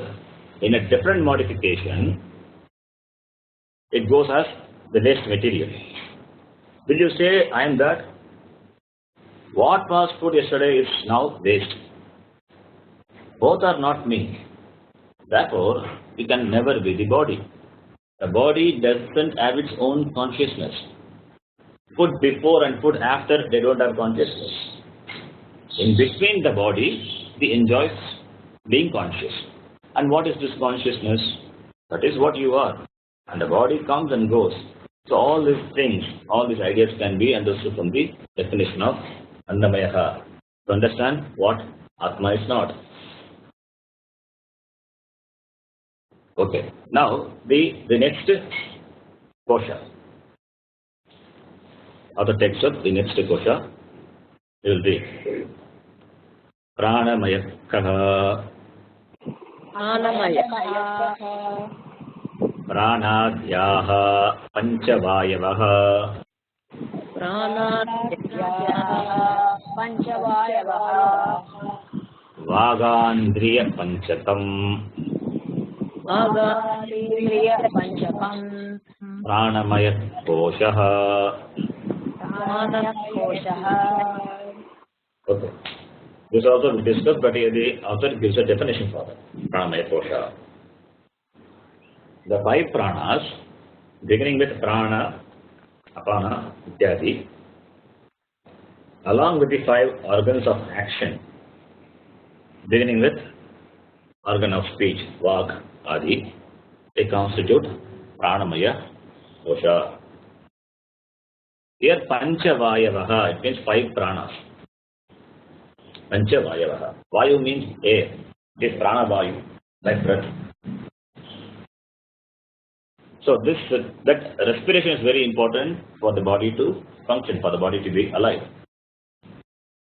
in a different modification, it goes as the waste material. Will you say, I am that? What was food yesterday is now waste. Both are not me. Therefore, we can never be the body. The body doesn't have its own consciousness. Food before and food after, they don't have consciousness. In between the body, we enjoy being conscious. And what is this consciousness? That is what you are. And the body comes and goes. So all these things, all these ideas can be understood from the definition of Annamayaha. To understand what Atma is not. Okay. Now the next kosha. Or the text of the next kosha will be Pranamayakaha. Pranadhyaha Panchavayavaha. Vagandriya Panchakam. Pranamaya Koshaha. Okay. This also we discussed, but the author gives a definition for that. Pranamaya Kosha. The 5 pranas, beginning with prana, apana, ityadi, along with the 5 organs of action, beginning with organ of speech, vak, adi, they constitute pranamaya kosha. Here panchavayavaha, it means 5 pranas. Panchavayavaha. Vayu means air. It is prana vayu, like breath. So that respiration is very important for the body to function, for the body to be alive.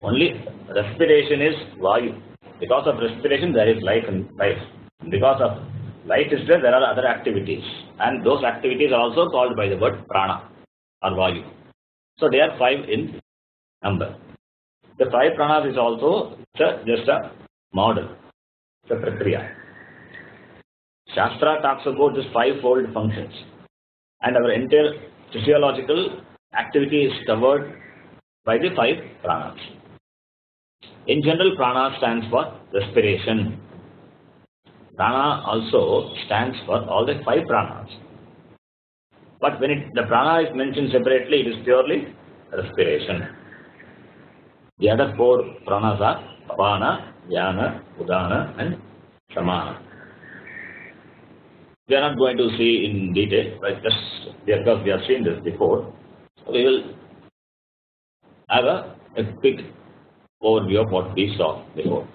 Only respiration is vayu. Because of respiration there is life and life. Because of life is there are other activities. And those activities are also called by the word prana or vayu. So they are 5 in number. The 5 pranas is also just a model. It's a prakriya. Shastra talks about this 5-fold functions, and our entire physiological activity is covered by the 5 pranas. In general, prana stands for respiration. Prana also stands for all the 5 pranas. But when the prana is mentioned separately, it is purely respiration. The other 4 pranas are apana, dhyana, udana, and samana. We are not going to see in detail, but just because we have seen this before, we will have a quick overview of what we saw before.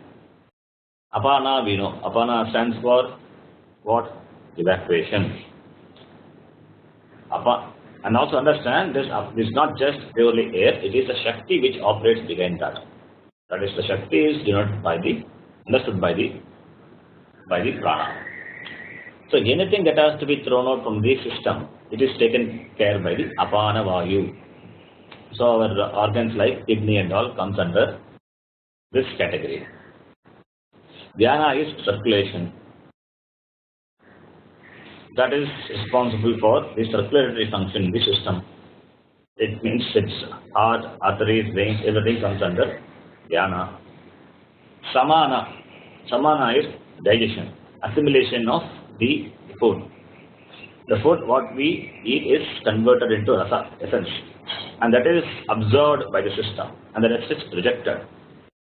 Apana, we know. Apana stands for what? Evacuation. And also understand this is not just purely air, it is the Shakti which operates behind that. That is, the Shakti is denoted by the understood by the prana. So anything that has to be thrown out from the system, it is taken care by the apana vayu. So our organs like kidney and all comes under this category. Dhyana is circulation. That is responsible for the circulatory function in the system. It means its heart, arteries, veins, everything comes under dhyana. Samana. Samana is digestion, assimilation of the food. The food what we eat is converted into rasa, essence, and that is absorbed by the system, and the rest is rejected.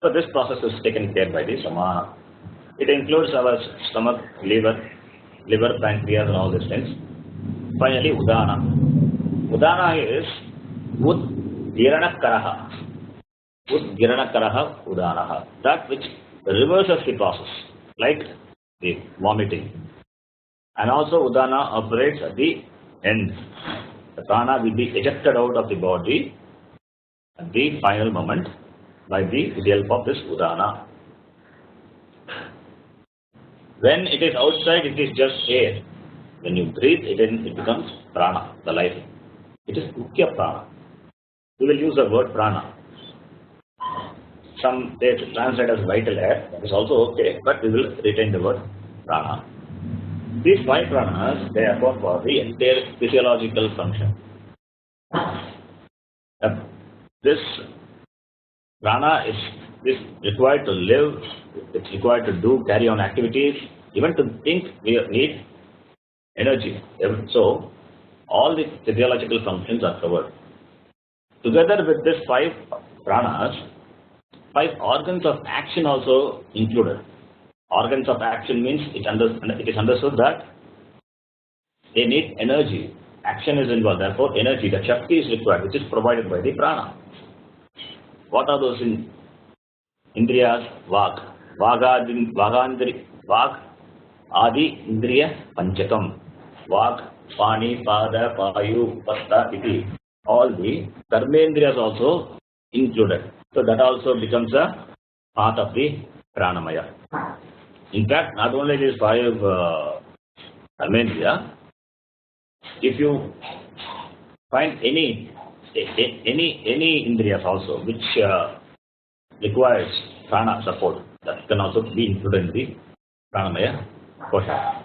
So this process is taken care by the samana. It includes our stomach, liver, pancreas, and all these things. Finally, udana. Udana is udgiranakaraha. Udgiranakaraha udanaha. That which reverses the process, like the vomiting. And also udana operates at the end. The prana will be ejected out of the body at the final moment by the help of this udana. When it is outside, it is just air. When you breathe, it becomes prana, the life. It is mukhya prana. We will use the word prana. Some they translate as vital air. That is also okay, but we will retain the word prana. These 5 pranas, they account for the entire physiological function. This prana is required to live, it's required to carry on activities, even to think we need energy. So, all the physiological functions are covered. Together with these 5 pranas, 5 organs of action also included. Organs of action means it is understood that they need energy. Action is involved, therefore energy, the shakti is required, which is provided by the prana. What are those indriyas? Vag adi indriya panchakam. Vag, pani, pada, payu, pasta, iti. All the karmendriyas also included. So that also becomes a part of the pranamaya. In fact, not only these 5 karmendriya, if you find any indriyas also which requires prana support, that can also be included in the pranamaya kosha.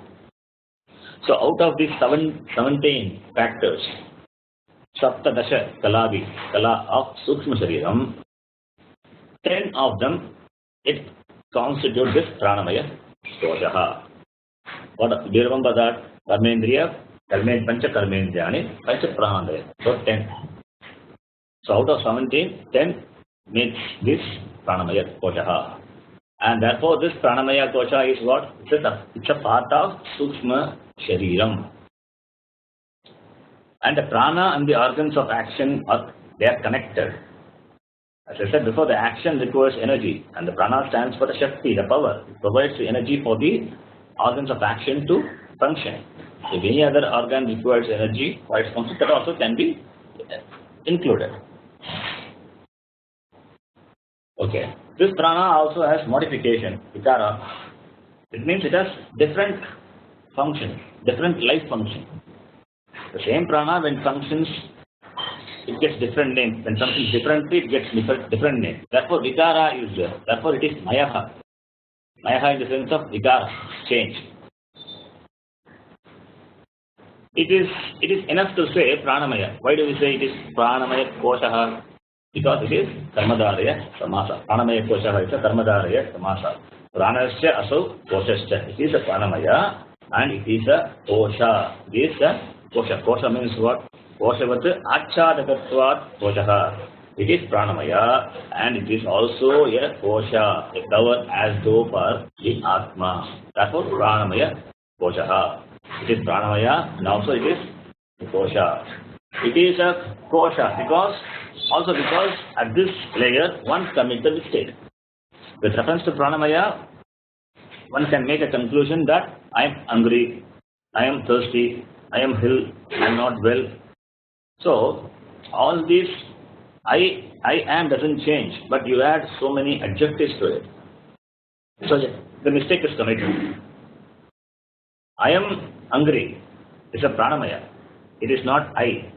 So out of these 17 factors, saptadasha kala of sukshma shariram, 10 of them it constitute this pranamaya kosha. What do you remember that? Karmendriya, pancha karmendriyani, pancha pranandaya. So 10. So out of 17, 10 makes this pranamaya kosha. And therefore this pranamaya kosha is what? It's a part of sukshma shariram. And the prana and the organs of action they are connected. As I said before, the action requires energy, and the prana stands for the shakti, the power. It provides the energy for the organs of action to function. If any other organ requires energy for its function, that also can be included. Okay. This prana also has modification, vikara. It means it has different function, different life function. The same prana, when functions, it gets different name. When functions differently, it gets different name. Therefore, vikara is there. Therefore, it is mayaha. Mayaha in the sense of vikara, change. It is enough to say pranamaya. Why do we say it is pranamaya kosha? Because it is karmadaraya samasa. Pranamaya kosha is a karmadaraya samasa. Pranasya asau koshasya. It is a pranamaya and it is a kosha. It is a kosha. Kosha means what? Koshavat achadakatvat kosha. It is pranamaya and it is also a kosha, a cover as though for the atma. Therefore pranamaya kosha. It is pranamaya and also it is kosha. It is a kosha because at this layer one commits a mistake. With reference to pranamaya, one can make a conclusion that I am hungry, I am thirsty, I am ill, I am not well. So all this I am doesn't change, but you add so many adjectives to it. So the mistake is committed. I am hungry. It's a pranamaya. It is not I.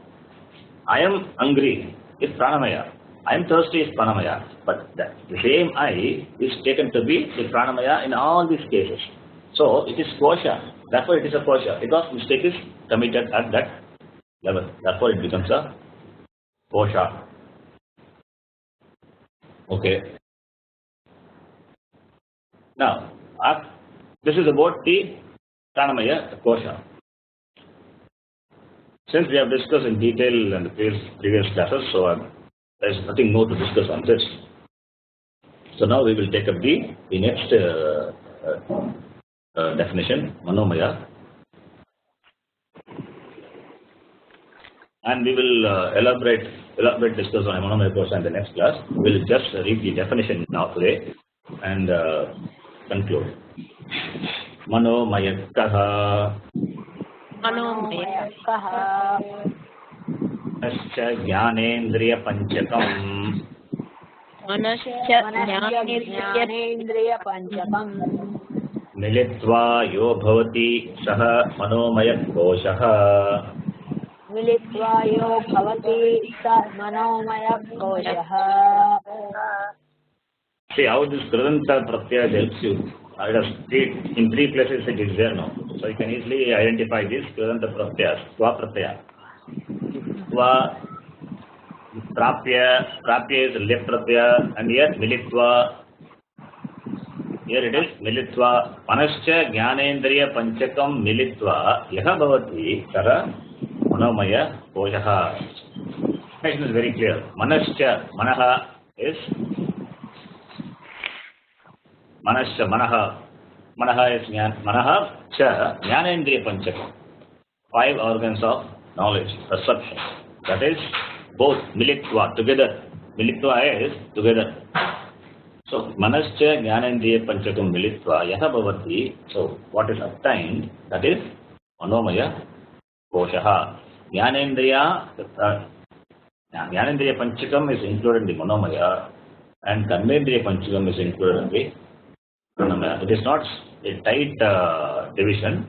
I am hungry. It's pranamaya. I am thirsty is pranamaya. But the same I is taken to be the pranamaya in all these cases. So it is kosha. Therefore it is a kosha because mistake is committed at that level. Therefore it becomes a kosha. Okay. Now, this is about the pranamaya kosha. Since we have discussed in detail in the previous classes, so there is nothing more to discuss on this. So now we will take up the next definition, manomaya, and we will elaborate discuss on manomaya kosha in the next class. We will just read the definition now today and conclude. Manomaya kaha. मनोमयः मनश्च ज्ञानेन्द्रियपञ्चकम् ज्ञानेन्द्रियपञ्चकम् मिलित्वा यो भवति सः मनोमयकोशः मिलित्वा यो भवति स मनोमयकोशः. See how this Kridanta Pratyaya helps you. In three places it is there now. So you can easily identify this Kridanta Pratyaya, Swa Pratyaya. Swa, Prapya is left Pratyaya, and here Militva. Here it is Militva. Manascha Jnanendriya Panchakam Militva Yaha Bhavati Tara Manomaya Koshaha. Explanation is very clear. Manascha, Manaha is Manascha, Manaha is Manaha cha Jnanendriya Panchakam. 5 organs of knowledge, perception. That is both Militva, together. Militva is together. So Manascha Jnanendriya Panchakam Militva Yaha Bhavati. So what is obtained, that is Manomaya Koshaha. Jnanendriya Panchakam is included in the Manomaya, and Karmendriya Panchakam is included in the Pranamaya. It is not a tight division.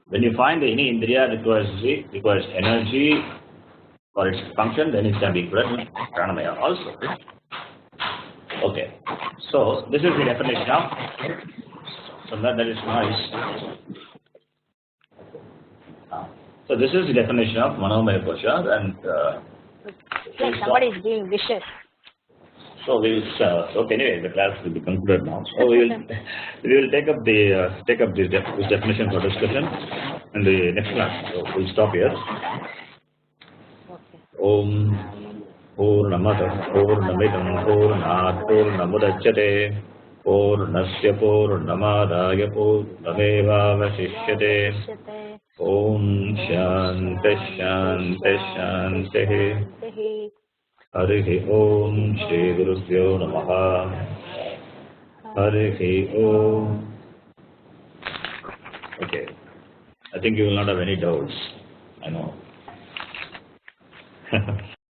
When you find any Indriya requires energy for its function, then it can be included in Pranamaya also. Okay. So this is the definition of. So that is nice. So this is the definition of Manomaya Kosha, and Somebody is being vicious. so we will. Okay, anyway, the class will be concluded now. So we will take up this definition for discussion in the next class. So we'll stop here. Om Purnamada Purnamidam Purnat Purnamudachyate Purnasya Purnamadaya Purnamevavasishyate. Om Shanti Shanti Shanti. Harihi Om Shri Gurubhyo Namaha. Harihi Om. Okay. I think you will not have any doubts. I know.